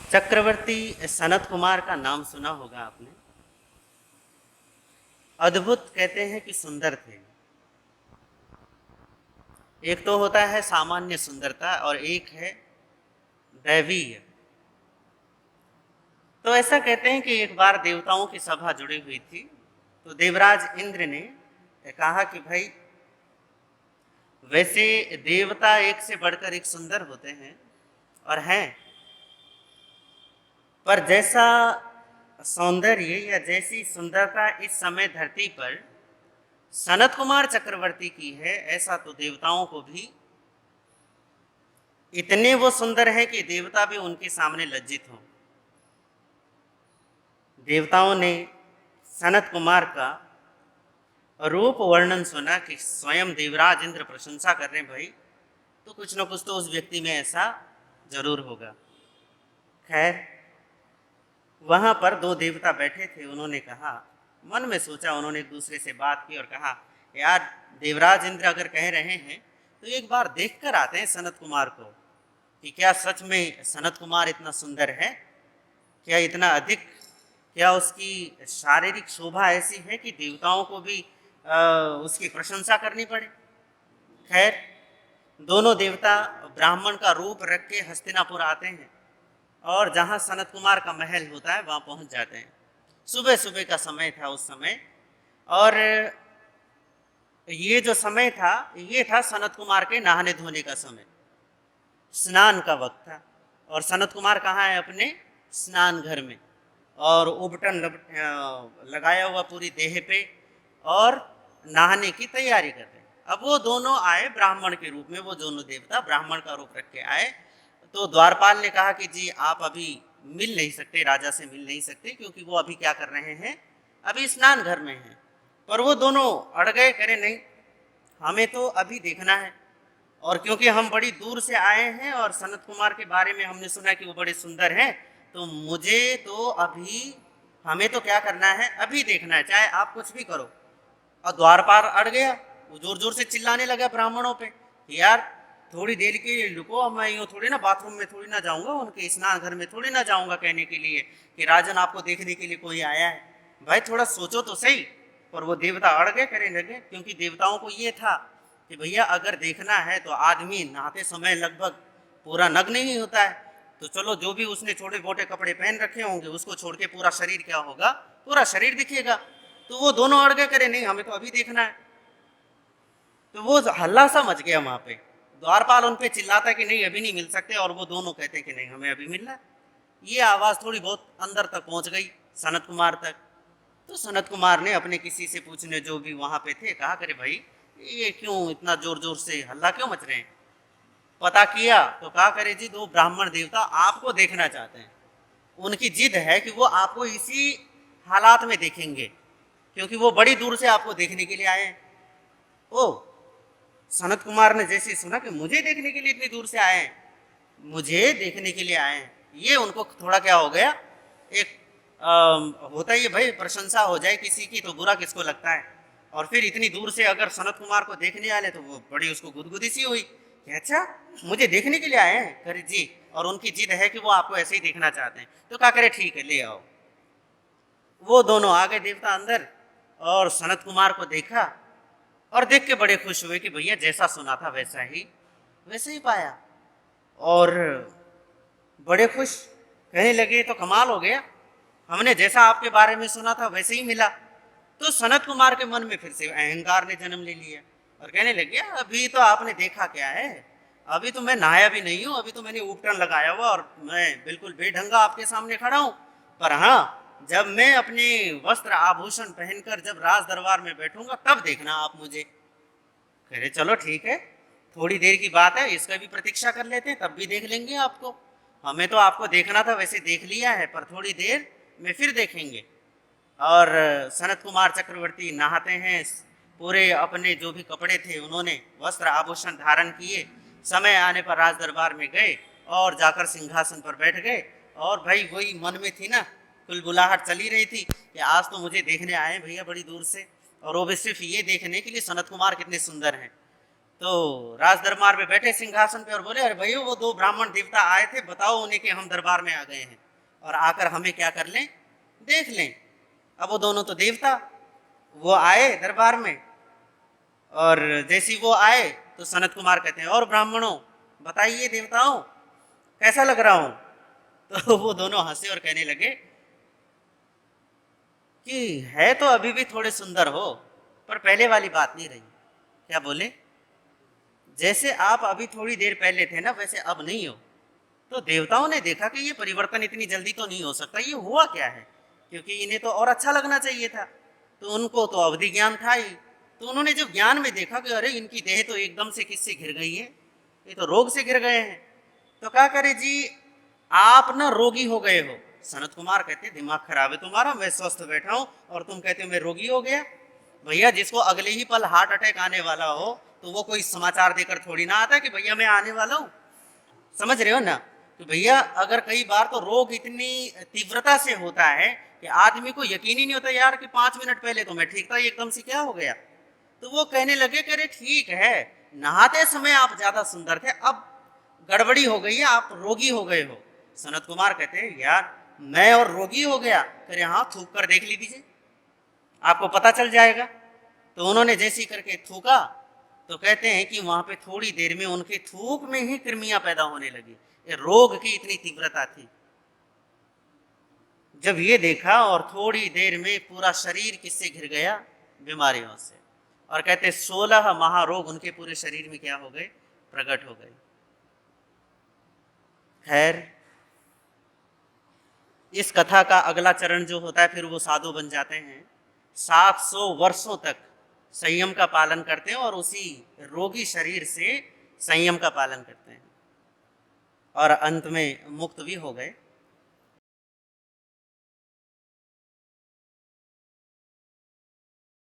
चक्रवर्ती सनत कुमार का नाम सुना होगा आपने। अद्भुत कहते हैं कि सुंदर थे। एक तो होता है सामान्य सुंदरता और एक है दैवीय। तो ऐसा कहते हैं कि एक बार देवताओं की सभा जुड़ी हुई थी, तो देवराज इंद्र ने कहा कि भाई, वैसे देवता एक से बढ़कर एक सुंदर होते हैं और हैं, पर जैसा सौंदर्य या जैसी सुंदरता इस समय धरती पर सनत कुमार चक्रवर्ती की है, ऐसा तो देवताओं को भी इतने वो सुंदर हैं कि देवता भी उनके सामने लज्जित हों। देवताओं ने सनत कुमार का रूप वर्णन सुना कि स्वयं देवराज इंद्र प्रशंसा कर रहे हैं, भाई तो कुछ ना कुछ तो उस व्यक्ति में ऐसा जरूर होगा। खैर, वहां पर दो देवता बैठे थे। उन्होंने कहा, मन में सोचा, उन्होंने एक दूसरे से बात की और कहा, यार देवराज इंद्र अगर कह रहे हैं तो एक बार देख कर आते हैं सनत कुमार को कि क्या सच में सनत कुमार इतना सुंदर है, क्या इतना अधिक, क्या उसकी शारीरिक शोभा ऐसी है कि देवताओं को भी उसकी प्रशंसा करनी पड़े। खैर, दोनों देवता ब्राह्मण का रूप रख के हस्तिनापुर आते हैं और जहाँ सनत कुमार का महल होता है वहाँ पहुँच जाते हैं। सुबह सुबह का समय था उस समय, और ये जो समय था ये था सनत कुमार के नहाने धोने का समय, स्नान का वक्त था। और सनत कुमार कहाँ है? अपने स्नान घर में, और उबटन लगाया हुआ पूरी देह पे और नहाने की तैयारी कर रहे हैं। अब वो दोनों आए ब्राह्मण के रूप में, वो दोनों देवता ब्राह्मण का रूप रख के आए। तो द्वारपाल ने कहा कि जी आप अभी मिल नहीं सकते, राजा से मिल नहीं सकते, क्योंकि वो अभी क्या कर रहे हैं, अभी स्नान घर में हैं। पर वो दोनों अड़ गए, करे नहीं, हमें तो अभी देखना है, और क्योंकि हम बड़ी दूर से आए हैं और सनत कुमार के बारे में हमने सुना कि वो बड़े सुंदर हैं, तो मुझे तो अभी, हमें तो क्या करना है, अभी देखना है, चाहे आप कुछ भी करो। और द्वारपाल अड़ गया, वो जोर जोर से चिल्लाने लगा ब्राह्मणों पे, यार थोड़ी देर के लिए रुको, मैं यूँ थोड़ी ना बाथरूम में थोड़ी ना जाऊंगा, उनके स्नान घर में थोड़ी ना जाऊंगा कहने के लिए कि राजन आपको देखने के लिए कोई आया है। भाई थोड़ा सोचो तो सही। पर वो देवता अड़ गए, करने लगे, क्योंकि देवताओं को ये था कि भैया अगर देखना है तो आदमी नहाते समय लगभग पूरा नग्न ही होता है, तो चलो जो भी उसने छोटे मोटे कपड़े पहन रखे होंगे उसको छोड़ के पूरा शरीर क्या होगा, पूरा शरीर दिखेगा। तो वो दोनों अड़ गए, करे नहीं हमें तो अभी देखना है। तो वो हल्ला सा मच गया वहां पे, द्वारपाल उन पे चिल्लाता है कि नहीं अभी नहीं मिल सकते, और वो दोनों कहते कि नहीं हमें अभी मिलना है। ये आवाज़ थोड़ी बहुत अंदर तक पहुंच गई, सनत कुमार तक। तो सनत कुमार ने अपने किसी से पूछने, जो भी वहां पे थे, कहा करे भाई ये क्यों इतना जोर जोर से हल्ला क्यों मच रहे हैं। पता किया तो कहा करे जी दो ब्राह्मण देवता आपको देखना चाहते हैं, उनकी जिद है कि वो आपको इसी हालात में देखेंगे, क्योंकि वो बड़ी दूर से आपको देखने के लिए आए हैं। ओ, सनत कुमार ने जैसे सुना कि मुझे देखने के लिए इतनी दूर से आए हैं, मुझे देखने के लिए आए हैं, ये उनको थोड़ा क्या हो गया, एक होता ही है भाई, प्रशंसा हो जाए किसी की तो बुरा किसको लगता है। और फिर इतनी दूर से अगर सनत कुमार को देखने आए तो वो बड़ी उसको गुदगुदी सी हुई कि अच्छा मुझे देखने के लिए आए हैं, करे जी, और उनकी जिद है कि वो आपको ऐसे ही देखना चाहते हैं। तो क्या करे, ठीक है ले आओ। वो दोनों आ गए देवता अंदर, और सनत कुमार को देखा और देख के बड़े खुश हुए कि भैया जैसा सुना था वैसे ही पाया। और बड़े खुश, कहने लगे तो कमाल हो गया, हमने जैसा आपके बारे में सुना था वैसे ही मिला। तो सनत कुमार के मन में फिर से अहंकार ने जन्म ले लिया और कहने लगे अभी तो आपने देखा क्या है, अभी तो मैं नहाया भी नहीं हूँ, अभी तो मैंने उपटन लगाया हुआ और मैं बिल्कुल बेढंगा आपके सामने खड़ा हूँ। पर हाँ, जब मैं अपने वस्त्र आभूषण पहनकर जब राज दरबार में बैठूंगा तब देखना आप मुझे। कह रहे चलो ठीक है, थोड़ी देर की बात है, इसका भी प्रतीक्षा कर लेते हैं, तब भी देख लेंगे आपको। हमें तो आपको देखना था, वैसे देख लिया है, पर थोड़ी देर में फिर देखेंगे। और सनत कुमार चक्रवर्ती नहाते हैं, पूरे अपने जो भी कपड़े थे उन्होंने वस्त्र आभूषण धारण किए, समय आने पर राज दरबार में गए और जाकर सिंहासन पर बैठ गए। और भाई वही मन में थी ना, कुलबुलाहट चली रही थी कि आज तो मुझे देखने आए भैया बड़ी दूर से, और वो भी सिर्फ ये देखने के लिए सनत कुमार कितने सुंदर हैं। तो राज दरबार में बैठे सिंहासन पे और बोले, अरे भैया वो दो ब्राह्मण देवता आए थे, बताओ उन्हें कि हम दरबार में आ गए हैं और आकर हमें क्या कर लें, देख लें। अब वो दोनों तो देवता, वो आए दरबार में और जैसे ही वो आए तो सनत कुमार कहते हैं, और ब्राह्मणों बताइए देवताओं कैसा लग रहा हूं। तो वो दोनों हंसे और कहने लगे कि है तो अभी भी थोड़े सुंदर हो, पर पहले वाली बात नहीं रही। क्या बोले, जैसे आप अभी थोड़ी देर पहले थे ना वैसे अब नहीं हो। तो देवताओं ने देखा कि ये परिवर्तन इतनी जल्दी तो नहीं हो सकता, ये हुआ क्या है, क्योंकि इन्हें तो और अच्छा लगना चाहिए था। तो उनको तो अवधि ज्ञान था ही। तो उन्होंने जब ज्ञान में देखा कि अरे इनकी देह तो एकदम से किससे घिर गई है, ये तो रोग से घिर गए हैं। तो क्या करे जी, आप ना रोगी हो गए हो। सनत कुमार कहते दिमाग खराब है तुम्हारा, मैं स्वस्थ बैठा हूं और तुम कहते हो मैं रोगी हो गया। भैया जिसको अगले ही पल हार्ट अटैक आने वाला हो तो वो कोई समाचार देकर थोड़ी ना आता कि भैया मैं आने वाला हूं। समझ रहे हो ना। तो भैया अगर कई बार तो रोग इतनी तीव्रता से होता है कि आदमी को यकीन ही नहीं होता यार कि 5 मिनट पहले तो मैं ठीक था, एकदम से क्या हो गया। तो वो कहने लगे कि अरे ठीक है, नहाते समय आप ज्यादा सुंदर थे, अब गड़बड़ी हो गई है, आप रोगी हो गए हो। सनत कुमार कहते हैं यार मैं और रोगी हो गया, कह हाँ थूक कर देख लीजिए आपको पता चल जाएगा। तो उन्होंने जैसी करके थूका तो कहते हैं कि वहां पे थोड़ी देर में उनके थूक में ही कृमियां पैदा होने लगी। ये रोग की इतनी तीव्रता थी। जब ये देखा और थोड़ी देर में पूरा शरीर किससे घिर गया, बीमारियों से। और कहते 16 महारोग उनके पूरे शरीर में क्या हो गए, प्रकट हो गए। खैर इस कथा का अगला चरण जो होता है फिर वो साधु बन जाते हैं, 700 वर्षों तक संयम का पालन करते हैं और उसी रोगी शरीर से संयम का पालन करते हैं और अंत में मुक्त भी हो गए।